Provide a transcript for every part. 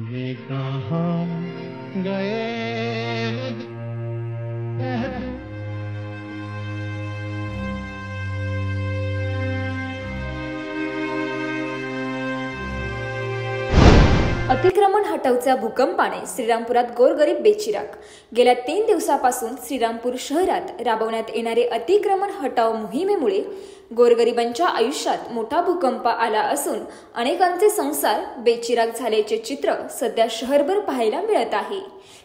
ये कहाँ गए। अतिक्रमण हटवच्या भूकंपाने श्रीरामपुरात गोरगरीब बेचिराग। गेल्या 3 दिवसापासून श्रीरामपूर शहरात राबवण्यात येणारे अतिक्रमण हटाव मोहिमेमुळे गोरगरिबांच्या आयुष्यात मोठा भूकंप आला असून अनेकांचे संसार बेचिराग झाल्याचे चित्र सध्या शहरभर पाहायला मिळत आहे।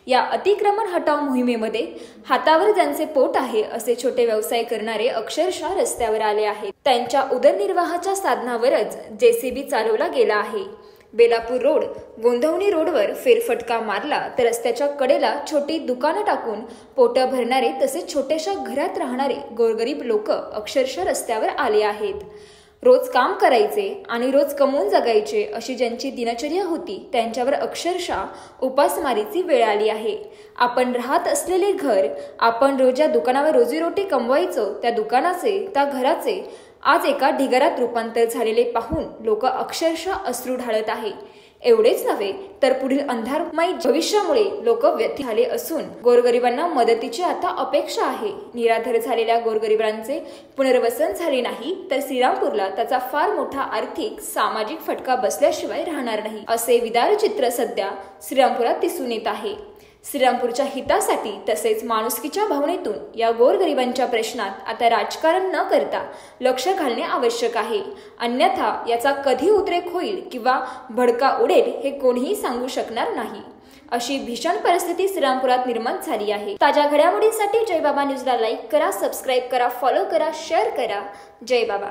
या अतिक्रमण हटाव मोहिमेमध्ये हातावर ज्यांचे पोट आहे असे छोटे व्यवसाय करणारे अक्षरशः रस्त्यावर आले आहेत। त्यांच्या उदरनिर्वाहाच्या साधनावरच जेसीबी चालवला गेला आहे। बेलापूर रोड गोंधवणी रोडवर फेरफटका मारला तर रस्त्याच्या कडेला छोटी दुकानं टाकून पोटं भरणारे तसेच छोट्याशा घरात राहणारे गोरगरीब लोक अक्षरशः रस्त्यावर आले आहेत। रोज काम करायचे आणि रोज कमवून जगायचे अशी ज्यांची दिनचर्या होती त्यांच्यावर अक्षरशः उपासमारीची वेळ आली आहे। आपण राहत असलेले घर, आपण रोज ज्या दुकानावर रोजीरोटी कमवायचो त्या दुकानाचे, त्या घराचे आज एका ढिगाऱ्यात रूपांतर झालेले पाहून लोक अक्षरशः अश्रू ढाळत आहे। एवढेच नव्हे तर पुढील अंधारमय भविष्यामुळे लोक व्यथित झाले असून गोरगरिबांना मदतीची आता अपेक्षा आहे। निराधार झालेल्या गोरगरिबांचे पुनर्वसन झाले नाही तर श्रीरामपूरला त्याचा फार मोठा आर्थिक सामाजिक फटका बसल्याशिवाय राहणार नाही असे विदार चित्र सध्या श्रीरामपुरात दिसून येत आहे। श्रीरामपूरच्या हितासाठी तसेच माणुसकीच्या भावनेतून या गोरगरिबांच्या प्रश्नात आता राजकारण न करता लक्ष घालणे आवश्यक आहे। अन्यथा याचा कधी उद्रेक होईल किंवा भडका उडेल हे कोणीही सांगू शकणार नाही। अशी भीषण परिस्थिती श्रीरामपुरात निर्माण झाली आहे। ताज्या घडामोडींसाठी जय बाबा न्यूजला लाईक करा, सबस्क्राईब करा, फॉलो करा, शेअर करा। जय बाबा।